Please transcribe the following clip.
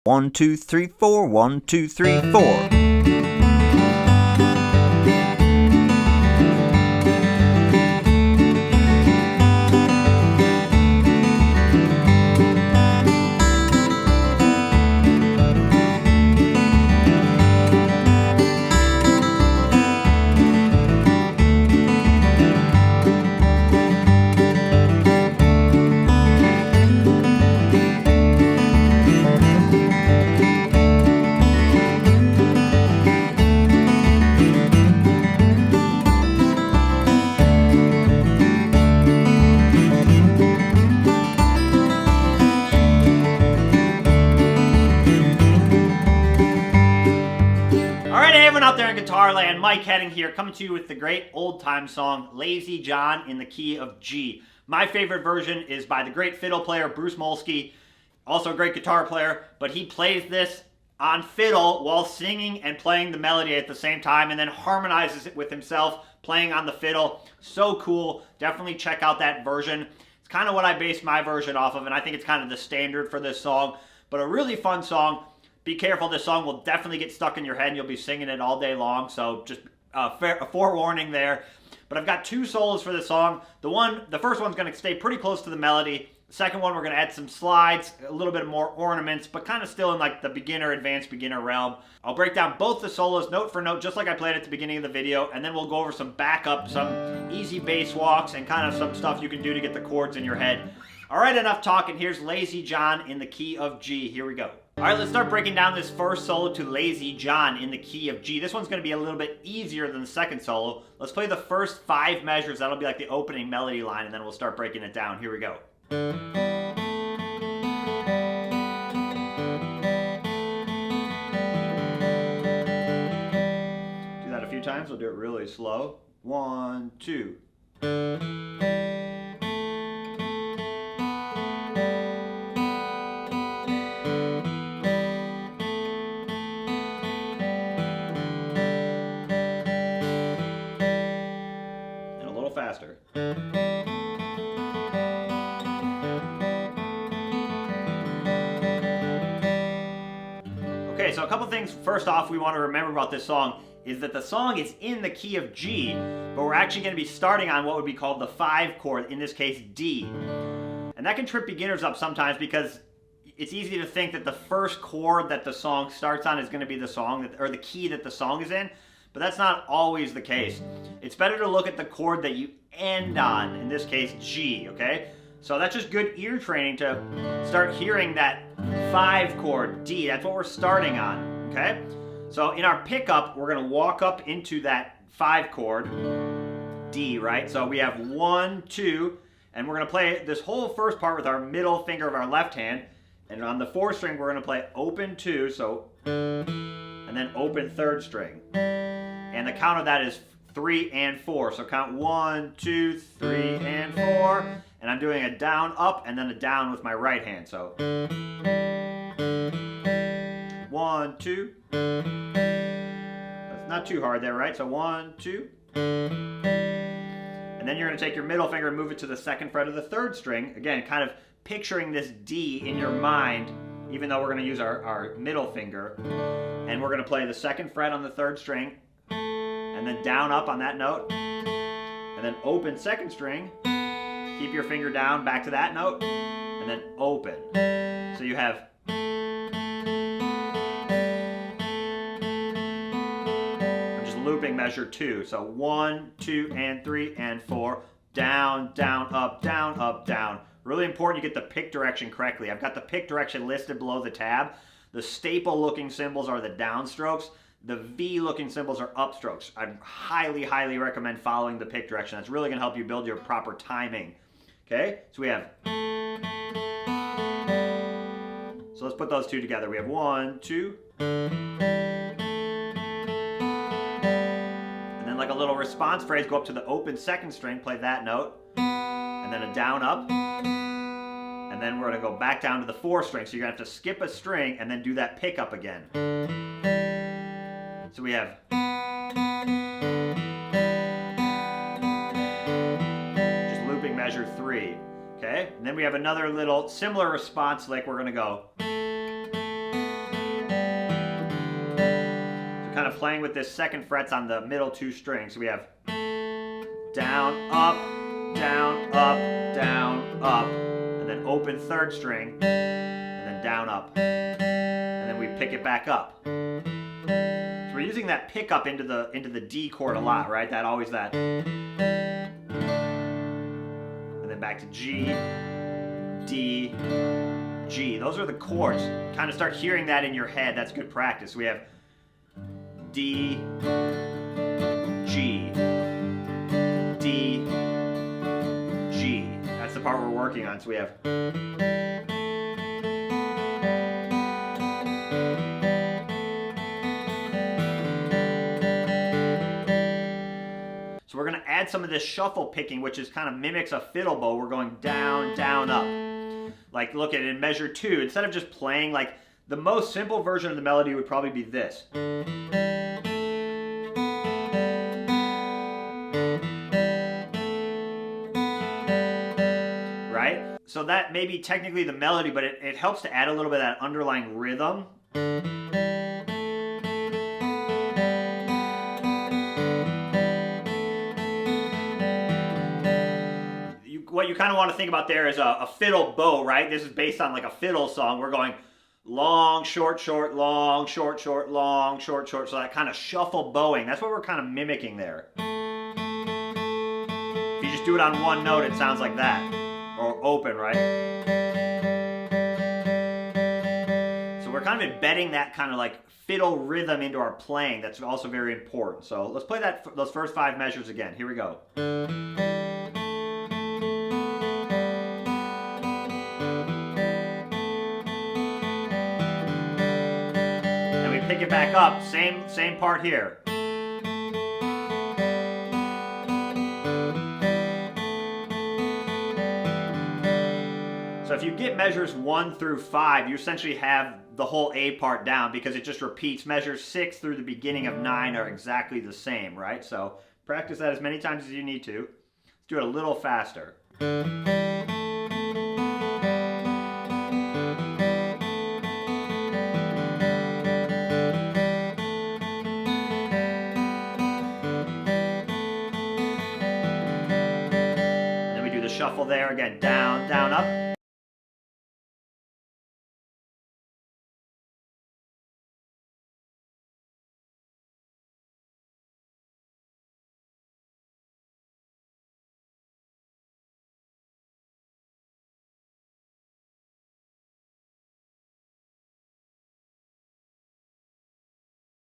1, 2, 3, 4, 1, 2, 3, 4. Out there in Guitar Land, Mike Heading here, coming to you with the great old-time song Lazy John in the key of G. My favorite version is by the great fiddle player Bruce Molsky, also a great guitar player, but he plays this on fiddle while singing and playing the melody at the same time, and then harmonizes it with himself playing on the fiddle. So cool. Definitely check out that version. It's kind of what I based my version off of, and I think it's kind of the standard for this song, but a really fun song. Be careful, this song will definitely get stuck in your head and you'll be singing it all day long, so just a forewarning there. But I've got two solos for this song. The first one's going to stay pretty close to the melody. The second one, we're going to add some slides, a little bit more ornaments, but kind of still in like the beginner, advanced beginner realm. I'll break down both the solos note for note, just like I played at the beginning of the video, and then we'll go over some backup, some easy bass walks, and kind of some stuff you can do to get the chords in your head. All right, enough talking. Here's Lazy John in the key of G. Here we go. All right, let's start breaking down this first solo to Lazy John in the key of G. This one's going to be a little bit easier than the second solo. Let's play the first 5 measures. That'll be like the opening melody line, and then we'll start breaking it down. Here we go. Do that a few times. We'll do it really slow. 1, 2. Faster. Okay, so a couple things first off we want to remember about this song is that the song is in the key of G, but we're actually going to be starting on what would be called the 5 chord, in this case D. And that can trip beginners up sometimes because it's easy to think that the first chord that the song starts on is going to be the song or the key that the song is in. But that's not always the case. It's better to look at the chord that you end on, in this case G, okay? So that's just good ear training to start hearing that 5 chord, D. That's what we're starting on, okay? So in our pickup, we're gonna walk up into that 5 chord, D, right? So we have 1, 2, and we're gonna play this whole first part with our middle finger of our left hand, and on the 4th string, we're gonna play open 2, so, and then open 3rd string. And the count of that is 3 and 4. So count 1, 2, 3, and 4. And I'm doing a down, up, and then a down with my right hand. So 1, 2. That's not too hard there, right? So 1, 2. And then you're going to take your middle finger and move it to the 2nd fret of the 3rd string. Again, kind of picturing this D in your mind, even though we're going to use our middle finger. And we're going to play the 2nd fret on the 3rd string. And then down, up on that note, and then open 2nd string, keep your finger down, back to that note, and then open. So you have, I'm just looping measure 2, so 1, 2, and 3, and 4, down, down, up, down, up, down. Really important you get the pick direction correctly. I've got the pick direction listed below the tab. The staple looking symbols are the downstrokes. The V-looking symbols are upstrokes. I highly, highly recommend following the pick direction. That's really going to help you build your proper timing. Okay? So we have... So let's put those two together. We have 1, 2. And then like a little response phrase, go up to the open 2nd string, play that note. And then a down, up. And then we're going to go back down to the 4th string. So you're going to have to skip a string and then do that pickup again. So we have just looping measure 3, okay? And then we have another little similar response, like we're gonna go. of playing with this second frets on the middle 2 strings. So we have down, up, down, up, down, up, and then open 3rd string, and then down, up, and then we pick it back up. So we're using that pickup into the D chord a lot, right? That always that. And then back to G, D, G. Those are the chords. Kind of start hearing that in your head. That's good practice. We have D, G, D, G. That's the part we're working on. So we have. So we're going to add some of this shuffle picking, which is kind of mimics a fiddle bow. We're going down, down, up. Like, look at it in measure 2. Instead of just playing, like, the most simple version of the melody would probably be this. Right? So that may be technically the melody, but it helps to add a little bit of that underlying rhythm. What you kind of want to think about there is a fiddle bow, right? This is based on like a fiddle song. We're going long, short, short, long, short, short, long, short, short. So that kind of shuffle bowing, that's what we're kind of mimicking there. If you just do it on one note, it sounds like that. Or open, right? So we're kind of embedding that kind of like fiddle rhythm into our playing. That's also very important. So let's play those first 5 measures again. Here we go. Pick it back up, same part here. So if you get measures 1 through 5, you essentially have the whole A part down because it just repeats. Measures 6 through the beginning of 9 are exactly the same, right? So practice that as many times as you need to. Let's do it a little faster. Shuffle there again, down, down, up.